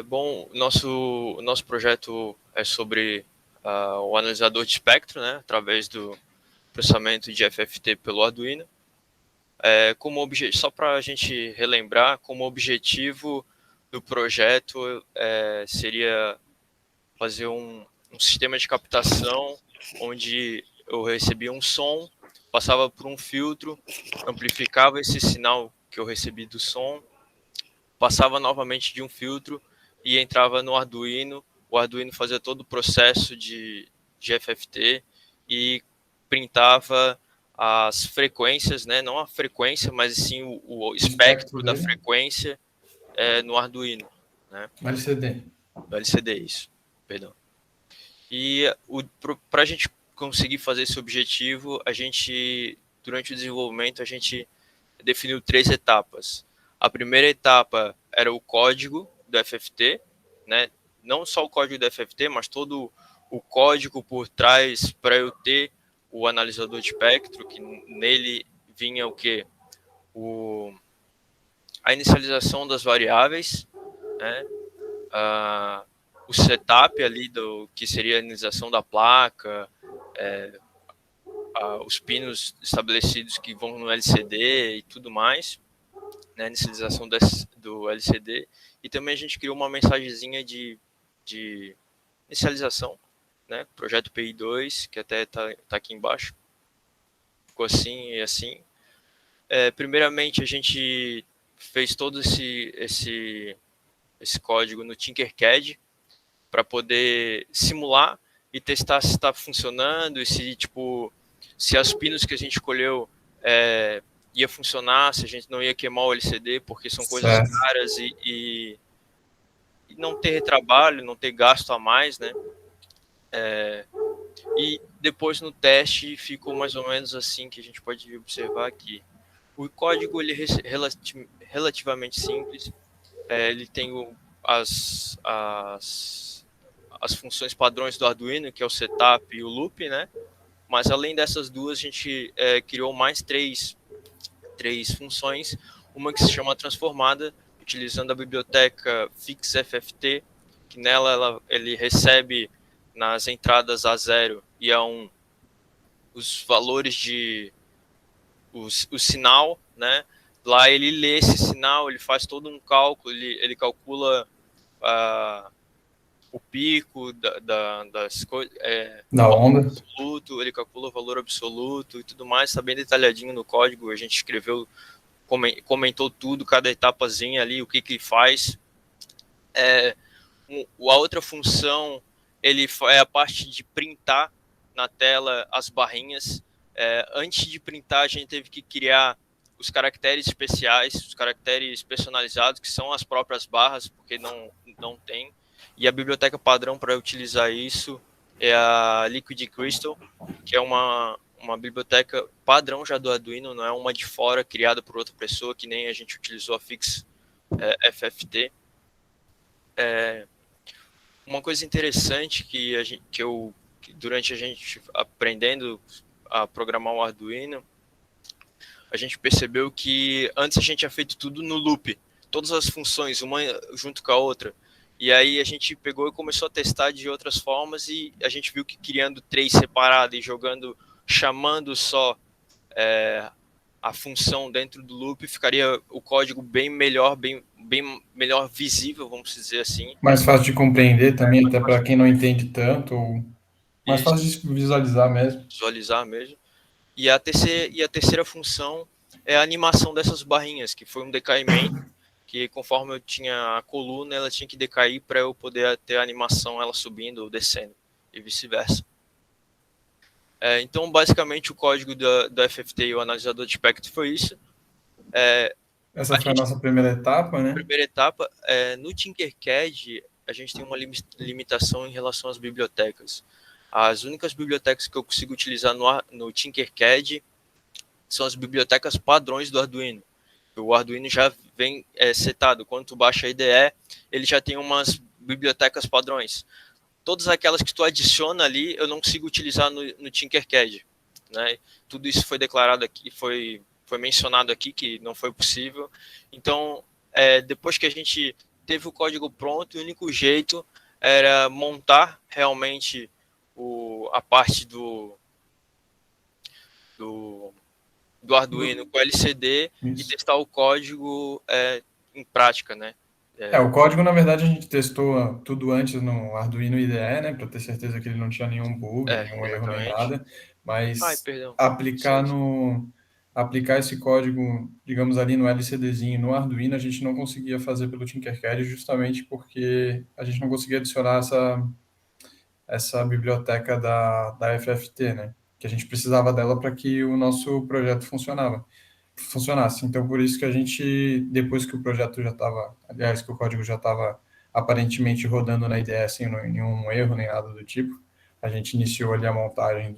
Bom, o nosso projeto é sobre o analisador de espectro, né, através do processamento de FFT pelo Arduino. Só para a gente relembrar, como objetivo do projeto seria fazer um sistema de captação onde eu recebia um som, passava por um filtro, amplificava esse sinal que eu recebi do som, passava novamente de um filtro e entrava no Arduino. O Arduino fazia todo o processo de FFT e printava as frequências, né? Não a frequência, mas sim o espectro da dele. frequência no Arduino, né? LCD. No LCD, isso. Perdão. E para a gente conseguir fazer esse objetivo, durante o desenvolvimento, a gente definiu 3 etapas. A primeira etapa era o código do FFT, né? Não só o código do FFT, mas todo o código por trás para eu ter o analisador de espectro, que nele vinha o quê? A inicialização das variáveis, né? O setup ali que seria a inicialização da placa, os pinos estabelecidos que vão no LCD e tudo mais, né, a inicialização do LCD, e também a gente criou uma mensagenzinha de inicialização, né, projeto PI2, que até tá aqui embaixo, ficou assim e assim. Primeiramente a gente fez todo esse código no Tinkercad para poder simular e testar se está funcionando e se as pinos que a gente escolheu ia funcionar, se a gente não ia queimar o LCD, porque são coisas caras e não ter retrabalho, não ter gasto a mais, né? E depois no teste ficou mais ou menos assim que a gente pode observar aqui. O código ele é relativamente simples, ele tem as funções padrões do Arduino, que é o setup e o loop, né? Mas além dessas duas, a gente criou mais três funções. Uma que se chama transformada, utilizando a biblioteca fixFFT, que nela ele recebe nas entradas A0 e A1 os valores o sinal, né? Lá ele lê esse sinal, ele faz todo um cálculo, ele calcula o pico das coisas, Da onda. absoluto, ele calcula o valor absoluto e tudo mais, está bem detalhadinho no código, a gente escreveu, comentou tudo, cada etapazinha ali, o que faz. A outra função, ele é a parte de printar na tela as barrinhas. Antes de printar, a gente teve que criar os caracteres especiais, os caracteres personalizados, que são as próprias barras, porque não tem. E a biblioteca padrão para utilizar isso é a Liquid Crystal, que é uma biblioteca padrão já do Arduino, não é uma de fora criada por outra pessoa, que nem a gente utilizou a Fix FFT. Uma coisa interessante durante a gente aprendendo a programar o Arduino, a gente percebeu que antes a gente tinha feito tudo no loop, todas as funções, uma junto com a outra. E aí a gente pegou e começou a testar de outras formas e a gente viu que criando 3 separadas e chamando só a função dentro do loop, ficaria o código bem melhor visível, vamos dizer assim. Mais fácil de compreender também, até para quem não entende tanto, ou mais E fácil de visualizar mesmo. visualizar mesmo. E a terceira função é a animação dessas barrinhas, que foi um decaimento, que conforme eu tinha a coluna, ela tinha que decair para eu poder ter a animação, ela subindo ou descendo, e vice-versa. Então, basicamente, o código da FFT e o analisador de espectro foi isso. Essa foi a nossa primeira etapa, né? Primeira etapa, no Tinkercad, a gente tem uma limitação em relação às bibliotecas. As únicas bibliotecas que eu consigo utilizar no Tinkercad são as bibliotecas padrões do Arduino. O Arduino já vem setado. Quando tu baixa a IDE, ele já tem umas bibliotecas padrões. Todas aquelas que tu adiciona ali, eu não consigo utilizar no Tinkercad. Né? Tudo isso foi declarado aqui, foi mencionado aqui que não foi possível. Então, depois que a gente teve o código pronto e o único jeito era montar realmente a parte do, do Arduino com LCD e Isso. testar o código em prática, né? O código, na verdade, a gente testou tudo antes no Arduino IDE, né, para ter certeza que ele não tinha nenhum bug, nenhum erro, nem Exatamente. nada, Ai, mas perdão. aplicar Sim, sim. no aplicar esse código, digamos ali no LCDzinho, no Arduino, a gente não conseguia fazer pelo Tinkercad justamente porque a gente não conseguia adicionar essa biblioteca da FFT, né, que a gente precisava dela para que o nosso projeto funcionasse. Então, por isso que a gente, depois que o projeto já estava, aliás, que o código já estava aparentemente rodando na IDE sem nenhum erro nem nada do tipo, a gente iniciou ali a montagem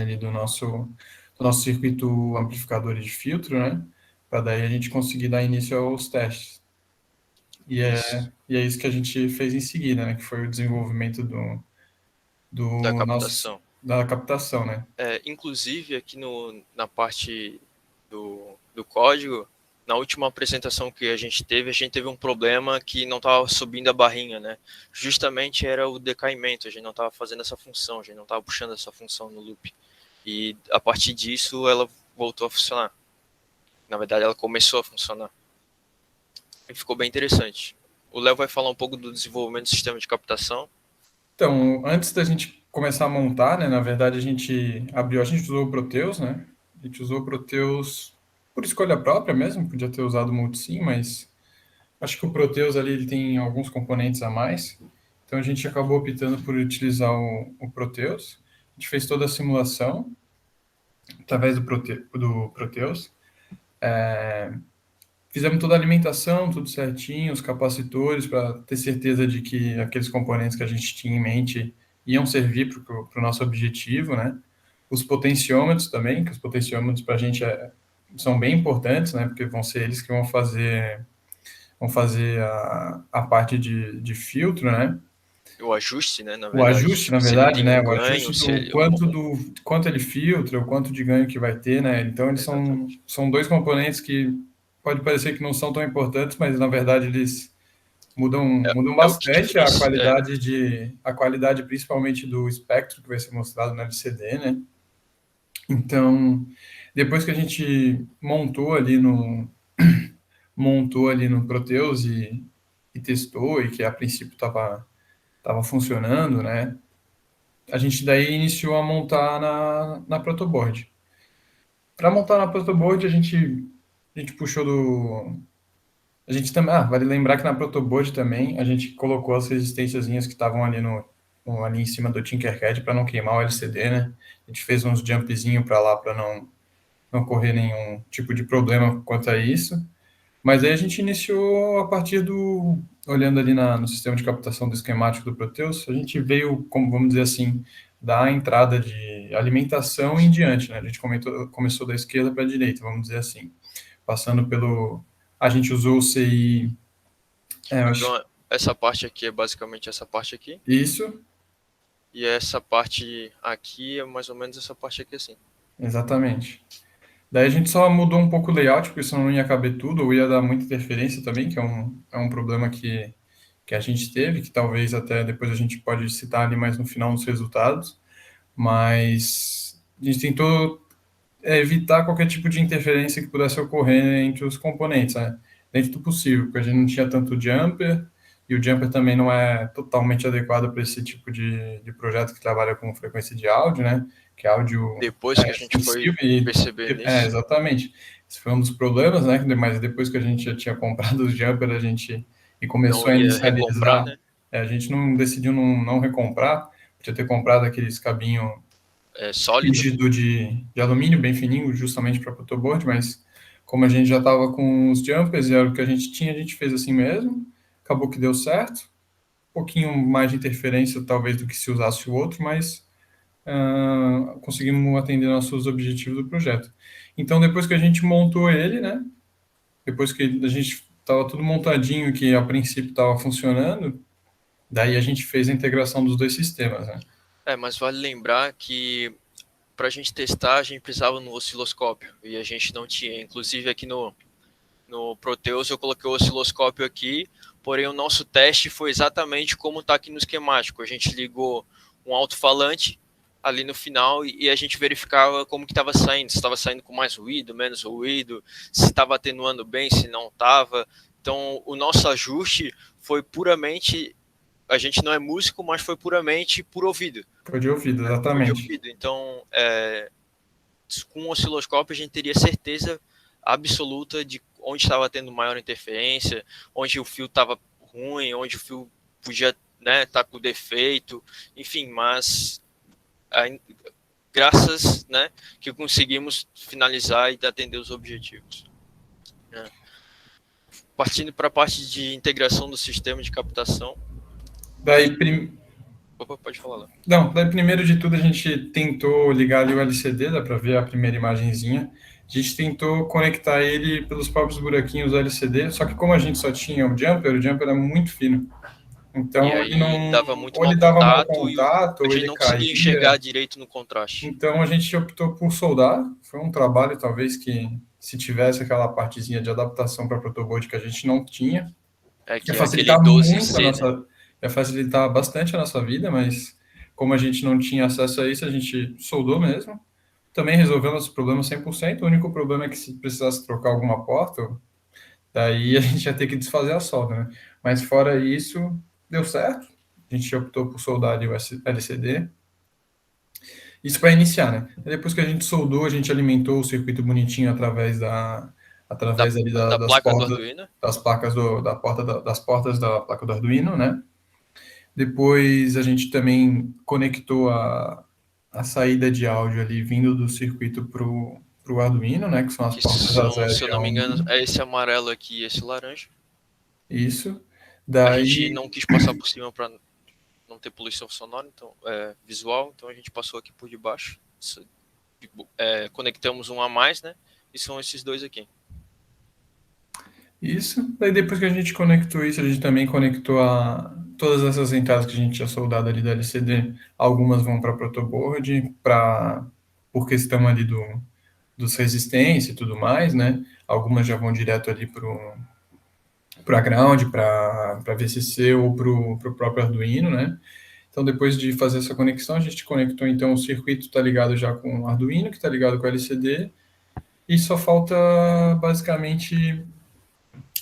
ali do nosso circuito amplificador de filtro, né? Para daí a gente conseguir dar início aos testes. Isso. E é isso que a gente fez em seguida, né? Que foi o desenvolvimento Da do nosso, captação. da captação, né? Inclusive, aqui na parte do código, na última apresentação que a gente teve um problema que não estava subindo a barrinha, né? Justamente era o decaimento, a gente não estava fazendo essa função, a gente não estava puxando essa função no loop. E a partir disso, ela voltou a funcionar. Na verdade, ela começou a funcionar. E ficou bem interessante. O Léo vai falar um pouco do desenvolvimento do sistema de captação. Então, antes da gente começar a montar, né, na verdade a gente usou o Proteus, né? A gente usou o Proteus por escolha própria mesmo, podia ter usado o Multisim, mas acho que o Proteus ali ele tem alguns componentes a mais. Então a gente acabou optando por utilizar o Proteus. A gente fez toda a simulação através do Proteus. Fizemos toda a alimentação, tudo certinho, os capacitores, para ter certeza de que aqueles componentes que a gente tinha em mente iam servir para o nosso objetivo, né? Os potenciômetros também, que os potenciômetros para a gente são bem importantes, né? Porque vão ser eles que vão fazer a parte de filtro, né? O ajuste, né, na O verdade. ajuste, na Se ele verdade, tem né? um O ganho, ajuste se do ele... quanto ele filtra, o quanto de ganho que vai ter, né? Então, eles são, Exatamente. são dois componentes que pode parecer que não são tão importantes, mas na verdade eles mudam É o que bastante diferencia... a qualidade principalmente do espectro que vai ser mostrado no LCD, né? Então, depois que a gente montou ali no Proteus e testou e que a princípio estava funcionando, né? A gente daí iniciou a montar na protoboard. Para montar na protoboard, a gente puxou do. A gente também. Vale lembrar que na protoboard também a gente colocou as resistênciazinhas que estavam ali em cima do Tinkercad para não queimar o LCD, né? A gente fez uns jumpzinho para lá para não correr nenhum tipo de problema quanto a isso. Mas aí a gente iniciou a partir olhando ali no sistema de captação do esquemático do Proteus, a gente veio, como vamos dizer assim, da entrada de alimentação em diante, né? A gente começou da esquerda para a direita, vamos dizer assim, passando pelo. A gente usou o CI, eu acho, Então, essa parte aqui é basicamente essa parte aqui. isso, E essa parte aqui é mais ou menos essa parte aqui, assim. exatamente. Daí a gente só mudou um pouco o layout, porque senão não ia caber tudo, ou ia dar muita interferência também, que é um problema que a gente teve, que talvez até depois a gente pode citar ali mais no final nos resultados, mas a gente tentou evitar qualquer tipo de interferência que pudesse ocorrer entre os componentes, né? Dentro do possível, porque a gente não tinha tanto jumper, e o jumper também não é totalmente adequado para esse tipo de projeto que trabalha com frequência de áudio, né? Que é áudio Depois que a gente sensível foi e perceber nisso, exatamente. Esse foi um dos problemas, né? Mas depois que a gente já tinha comprado os jumper, e não começou a ia recomprar, inicializar, né? a gente não decidiu não recomprar, podia ter comprado aqueles cabinho Sólido. rígido de alumínio, bem fininho, justamente para protoboard, mas como a gente já estava com os jumpers e era o que a gente tinha, a gente fez assim mesmo. Acabou que deu certo. Um pouquinho mais de interferência, talvez, do que se usasse o outro, mas conseguimos atender nossos objetivos do projeto. Então, depois que a gente montou ele, né? Depois que a gente estava tudo montadinho, que a princípio estava funcionando, daí a gente fez a integração dos dois sistemas, né? Mas vale lembrar que para a gente testar, a gente precisava no osciloscópio. E a gente não tinha. Inclusive aqui no Proteus eu coloquei o osciloscópio aqui, porém o nosso teste foi exatamente como está aqui no esquemático. A gente ligou um alto-falante ali no final e a gente verificava como que estava saindo, se estava saindo com mais ruído, menos ruído, se estava atenuando bem, se não estava. Então o nosso ajuste foi puramente, a gente não é músico, mas foi puramente por ouvido. Foi de ouvido, Foi de exatamente. ouvido. Então, com o osciloscópio a gente teria certeza absoluta de onde estava tendo maior interferência, onde o fio estava ruim, onde o fio podia, né, estar com defeito, enfim, mas graças, né, que conseguimos finalizar e atender os objetivos. Né. Partindo para a parte de integração do sistema de captação. Daí, Opa, pode falar lá. Não, daí primeiro de tudo a gente tentou ligar ali o LCD, dá para ver a primeira imagenzinha. A gente tentou conectar ele pelos próprios buraquinhos do LCD, só que como a gente só tinha o jumper era muito fino. E Então ele aí não, dava muito ou mau ele dava mau contato e contato, a ou gente ele não conseguia enxergar caía. direito no contraste. Então a gente optou por soldar. Foi um trabalho talvez que se tivesse aquela partezinha de adaptação para protoboard que a gente não tinha, ia Que é aquele facilitar muito a 12C, né? nossa, ia facilitar bastante a nossa vida, mas como a gente não tinha acesso a isso, a gente soldou mesmo. Também resolveu nosso problema 100%. O único problema é que se precisasse trocar alguma porta, daí a gente ia ter que desfazer a solda, né? Mas fora isso, deu certo. A gente optou por soldar ali o LCD. Isso para iniciar, né? E depois que a gente soldou, a gente alimentou o circuito bonitinho Da, através ali da das placa do portas, Arduino. das placas da porta das portas da placa do Arduino, né? Depois a gente também conectou a saída de áudio ali vindo do circuito para o Arduino, né? Que são as Que portas são, se AZ eu e não me engano, A1. é esse amarelo aqui e esse laranja. Isso. A gente Daí, não quis passar por cima para não ter poluição sonora, então visual, então a gente passou aqui por debaixo. Conectamos um a mais, né? E são esses dois aqui. isso. Daí depois que a gente conectou isso, a gente também conectou todas essas entradas que a gente tinha soldado ali da LCD. Algumas vão para protoboard, por questão ali dos resistência e tudo mais, né? Algumas já vão direto ali para ground, para VCC ou para o próprio Arduino, né? Então, depois de fazer essa conexão, a gente conectou, então, o circuito está ligado já com o Arduino, que está ligado com o LCD, e só falta, basicamente...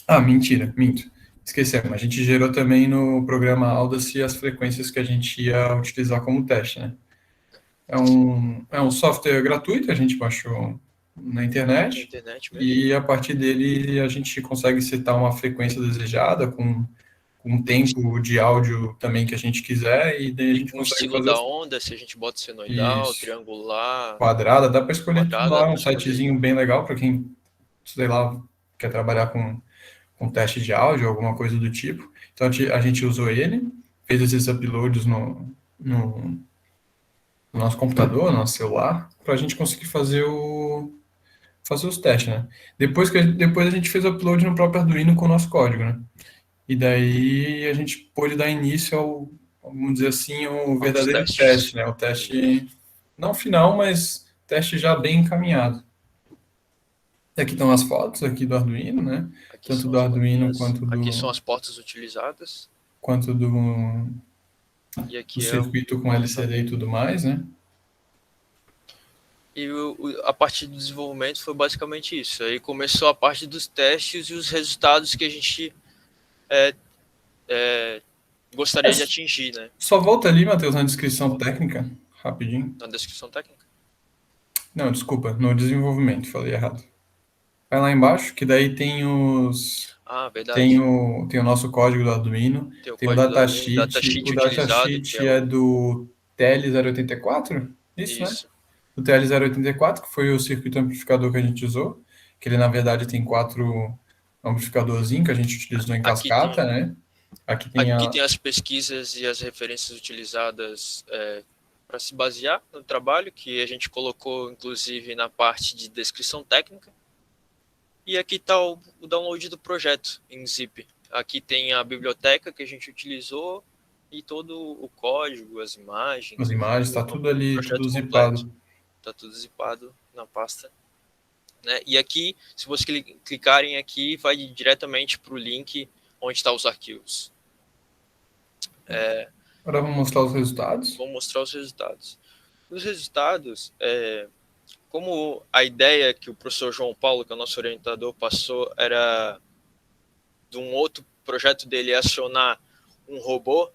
Ah, mentira, minto. Esquecemos. A gente gerou também no programa Audacy as frequências que a gente ia utilizar como teste, né? É um software gratuito, a gente baixou na Na internet, internet mesmo. e a partir dele a gente consegue setar uma frequência desejada com um tempo de áudio também que a gente quiser, e daí a E gente com o consegue estilo fazer da onda, se a gente bota senoidal, isso, triangular, quadrada, dá para escolher tudo quadrada, dá lá, um para escolher. sitezinho bem legal para quem, sei lá, quer trabalhar com teste de áudio, alguma coisa do tipo. Então a gente usou ele, fez esses uploads no nosso computador, no nosso celular, para a gente conseguir fazer os testes, né? Depois a gente fez o upload no próprio Arduino com o nosso código, né? E daí a gente pôde dar início ao, vamos dizer assim, ao Aos verdadeiro testes. teste, né? O teste, não final, mas teste já bem encaminhado. Aqui estão as fotos aqui do Arduino, né? Aqui Tanto são do as Arduino fotinhas. Aqui são as portas utilizadas. quanto E do aqui é o circuito com montado. LCD e tudo mais, né? E a partir do desenvolvimento foi basicamente isso. Aí começou a parte dos testes e os resultados que a gente é, é, É, gostaria de atingir, né? só volta ali, Matheus, na descrição técnica, rapidinho. Na descrição técnica. Não, desculpa, no desenvolvimento, falei errado. Vai lá embaixo, que daí Ah, tem verdade. o nosso código do Arduino, Tem o tem o código do Arduino, datasheet. datasheet O utilizado, que é datasheet é o. do TL084, isso, né? Isso. O TL084, que foi o circuito amplificador que a gente usou, que ele, na verdade, tem 4 amplificadorzinhos que a gente utilizou em Aqui cascata, tem, né? Aqui tem aqui tem as pesquisas e as referências utilizadas para se basear no trabalho, que a gente colocou, inclusive, na parte de descrição técnica. E aqui está o download do projeto em zip. Aqui tem a biblioteca que a gente utilizou e todo o código, as imagens, enfim, está tudo o ali, tudo projeto completo. zipado. Está tudo zipado na pasta. né? E aqui, se vocês clicarem aqui, vai diretamente para o link onde estão os arquivos. Agora vamos mostrar os resultados. Vou mostrar os resultados. Os resultados, como a ideia que o professor João Paulo, que é o nosso orientador, passou, era de um outro projeto dele acionar um robô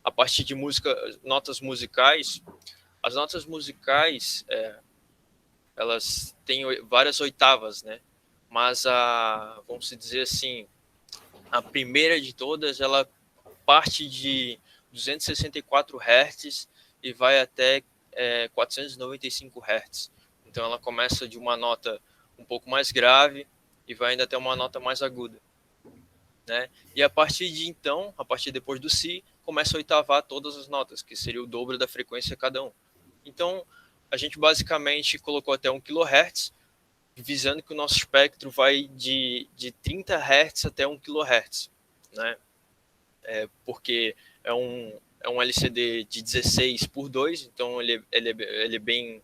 a partir de notas musicais. As notas musicais, elas têm várias oitavas, né? Mas vamos dizer assim, a primeira de todas, ela parte de 264 Hz e vai até 495 Hz. Então ela começa de uma nota um pouco mais grave e vai ainda até uma nota mais aguda, né? E a partir de então, a partir depois do Si, começa a oitavar todas as notas, que seria o dobro da frequência cada um. Então, a gente basicamente colocou até 1 kHz, visando que o nosso espectro vai de 30 Hz até 1 kHz, né? Porque é um LCD de 16 por 2, então ele é bem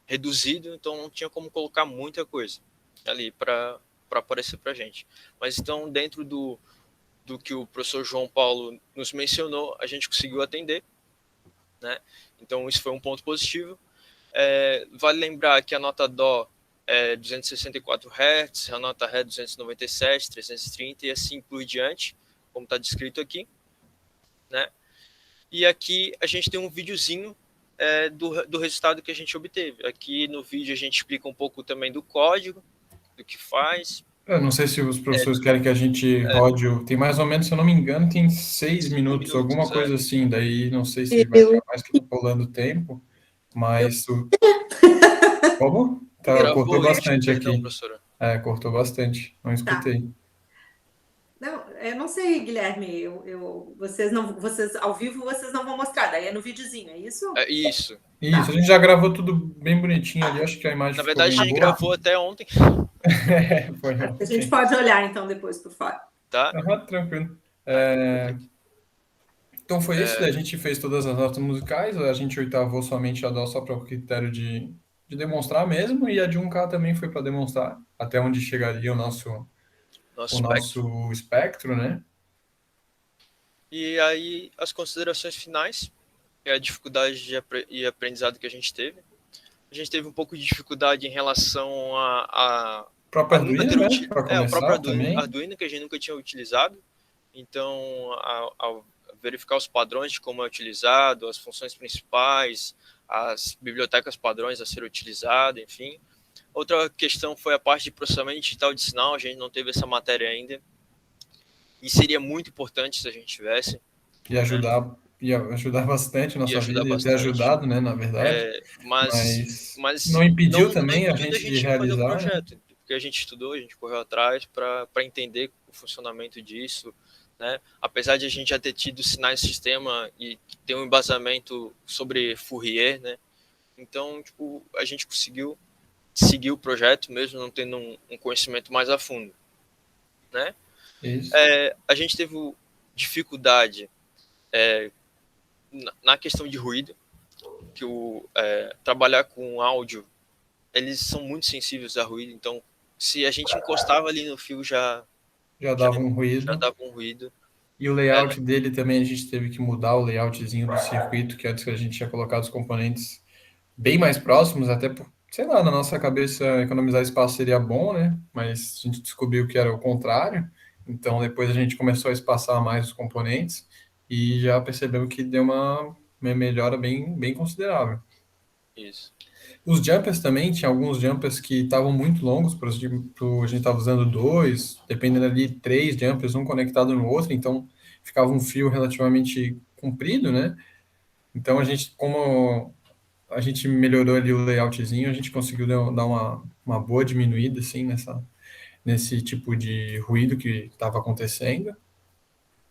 reduzido, então não tinha como colocar muita coisa ali para aparecer para a gente. Mas então, dentro do que o professor João Paulo nos mencionou, a gente conseguiu atender, né? Então, isso foi um ponto positivo. Vale lembrar que a nota Dó é 264 Hz, a nota Ré 297, 330 e assim por diante, como está descrito aqui, né? E aqui a gente tem um videozinho do resultado que a gente obteve. Aqui no vídeo a gente explica um pouco também do código, do que faz. Eu não sei se os professores querem que a gente rode. Tem mais ou menos, se eu não me engano, tem 6 minutos, alguma coisa assim. Daí não sei se vai ficar mais que pulando o tempo, mas. Como? Tá, cortou Gravou o ritmo? bastante Perdão, aqui. professora. Cortou bastante. Não escutei. Não, eu não sei, Guilherme. Vocês ao vivo vocês não vão mostrar, daí é no videozinho, é isso? Isso. Isso, a gente já gravou tudo bem bonitinho ali. Acho que a imagem Na ficou verdade, bem a gente boa. gravou até ontem, Foi A gente pode olhar então depois por fora. tá? tranquilo. Então foi isso, a gente fez todas as notas musicais, a gente oitavou somente a Dó só para o critério de demonstrar mesmo, e a de 1K também foi para demonstrar até onde chegaria o nosso espectro, né? E aí, as considerações finais, é a dificuldade e aprendizado que a gente teve. A gente teve um pouco de dificuldade em relação a próprio Arduino, né? Para começar o próprio também. Arduino, que a gente nunca tinha utilizado. Então, ao verificar os padrões de como é utilizado, as funções principais, as bibliotecas padrões a ser utilizado, enfim. Outra questão foi a parte de processamento digital de sinal, a gente não teve essa matéria ainda. E seria muito importante se a gente tivesse. Ia ajudar bastante a nossa vida, ia ter ajudado, né, na verdade. Mas não impediu também não a impediu gente de fazer o realizar. projeto, porque a gente estudou, a gente correu atrás para entender o funcionamento disso, né? Apesar de a gente já ter tido sinais de sistema e ter um embasamento sobre Fourier, né? Então, tipo, a gente conseguiu seguir o projeto mesmo não tendo um conhecimento mais a fundo, né? Isso. A gente teve dificuldade na questão de ruído, que trabalhar com áudio, eles são muito sensíveis a ruído, então se a gente encostava ali no fio já dava um ruído. E o layout dele também, a gente teve que mudar o layoutzinho do circuito, que antes que a gente tinha colocado os componentes bem mais próximos, até por, sei lá, na nossa cabeça economizar espaço seria bom, né? Mas a gente descobriu que era o contrário. Então depois a gente começou a espaçar mais os componentes e já percebeu que deu uma melhora bem considerável. Isso. Os jumpers também, tinha alguns jumpers que estavam muito longos, a gente estava usando 2, dependendo ali, 3 jumpers, um conectado no outro, então ficava um fio relativamente comprido, né? Então como a gente melhorou ali o layoutzinho, a gente conseguiu dar uma boa diminuída, assim, nesse tipo de ruído que estava acontecendo.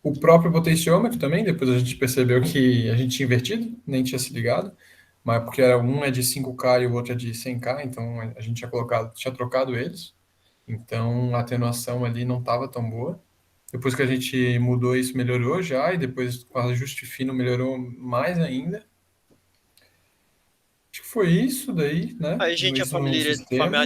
O próprio potenciômetro também, depois a gente percebeu que a gente tinha invertido, nem tinha se ligado, mas porque um é de 5K e o outro é de 100K, então a gente tinha trocado eles. Então a atenuação ali não estava tão boa. Depois que a gente mudou isso, melhorou já, e depois com o ajuste fino melhorou mais ainda. Acho que foi isso daí, né? Aí a gente, Isso no sistema.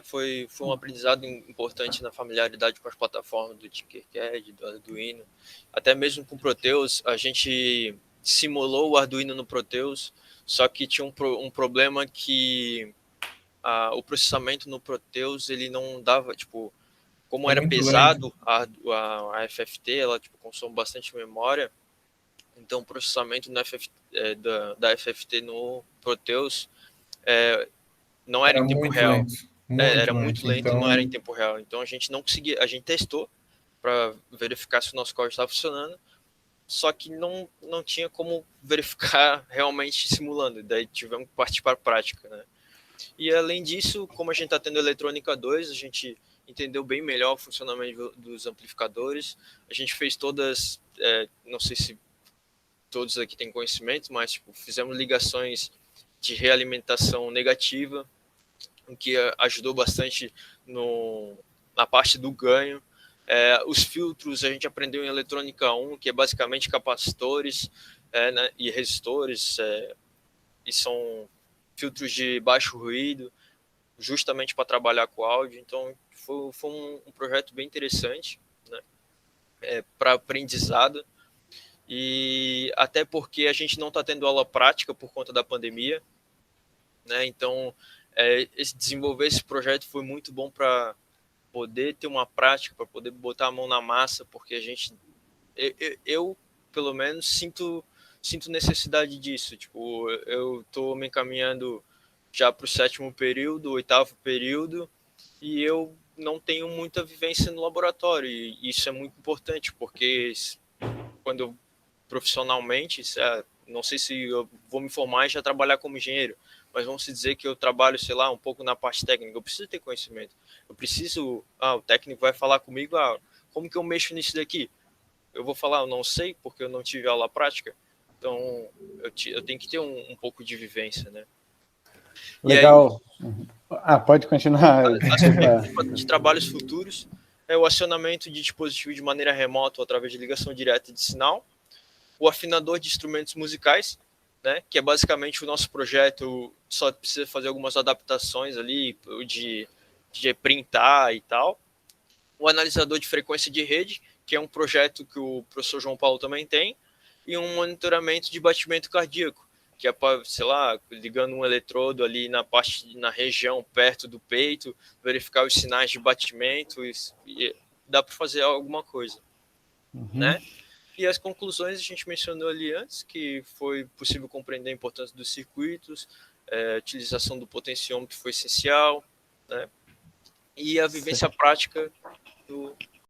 foi um aprendizado importante na familiaridade com as plataformas do Tinkercad, do Arduino, até mesmo com o Proteus. A gente simulou o Arduino no Proteus, só que tinha um problema que o processamento no Proteus ele não dava, tipo, como É era muito lento. pesado a FFT, ela tipo, consome bastante memória, então o processamento da FFT no Proteus não era Era em tempo muito real. lento. Era Muito muito lento. lento e não era em Então, tempo real. Então a gente não conseguia, a gente testou para verificar se o nosso código estava funcionando, só que não tinha como verificar realmente simulando. Daí tivemos que partir para a prática, né? E além disso, como a gente está tendo Eletrônica 2, a gente entendeu bem melhor o funcionamento dos amplificadores. A gente fez todas, não sei se todos aqui têm conhecimento, mas tipo, fizemos ligações de realimentação negativa, o que ajudou bastante na parte do ganho. Os filtros a gente aprendeu em Eletrônica 1, que é basicamente capacitores né, e resistores, e são filtros de baixo ruído, justamente para trabalhar com áudio. Então, foi um projeto bem interessante, né, para aprendizado. E até porque a gente não está tendo aula prática por conta da pandemia, né? Então, desenvolver esse projeto foi muito bom para poder ter uma prática, para poder botar a mão na massa, porque eu pelo menos sinto necessidade disso. Tipo, eu estou me encaminhando já para o 7º período, 8º período, e eu não tenho muita vivência no laboratório. E isso é muito importante, porque quando eu profissionalmente, não sei se eu vou me formar e já trabalhar como engenheiro, mas vamos dizer que eu trabalho, sei lá, um pouco na parte técnica, eu preciso ter conhecimento. Eu preciso, o técnico vai falar comigo, como que eu mexo nisso daqui? Eu vou falar, eu não sei, porque eu não tive aula prática. Então, eu tenho que ter um pouco de vivência, né? Legal. Pode continuar. Aspectos de trabalhos futuros é o acionamento de dispositivo de maneira remota ou através de ligação direta de sinal, o afinador de instrumentos musicais, né, que é basicamente o nosso projeto, só precisa fazer algumas adaptações ali de printar e tal. O analisador de frequência de rede, que é um projeto que o professor João Paulo também tem, e um monitoramento de batimento cardíaco, que é para, sei lá, ligando um eletrodo ali na região perto do peito, verificar os sinais de batimento e dá para fazer alguma coisa, né? E as conclusões a gente mencionou ali antes, que foi possível compreender a importância dos circuitos, a utilização do potenciômetro foi essencial, né? E a vivência prática